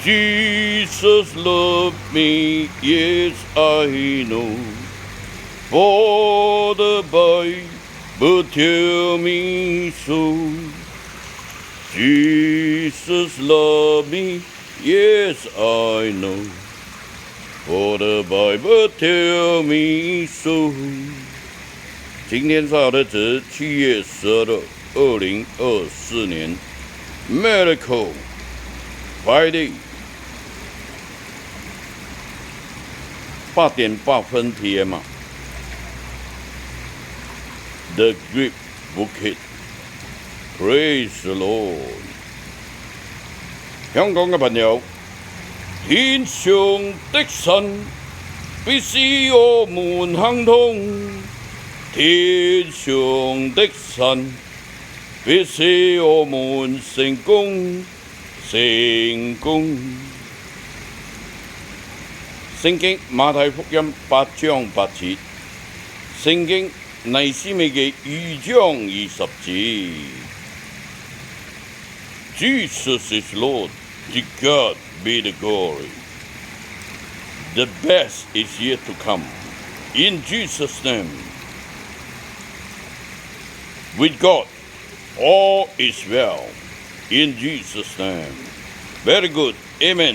Jesus loved me, yes I know. For the Bible tell me so. Jesus loved me, yes I know. For the Bible tell me so. 今天是好的日子，7月12日，2024年 ，Miracle Friday， 8:08 PM 啊 ，The Great Bukit。Praise the Lord！ 香港嘅朋友，天上的神必使我們亨通，天上的神必使我們成功。聖經馬太福音8章8節，聖經尼斯米記2章20節。Jesus is Lord, to God be the glory. The best is yet to come. In Jesus' name. With God, all is well. In Jesus' name. Very good. Amen.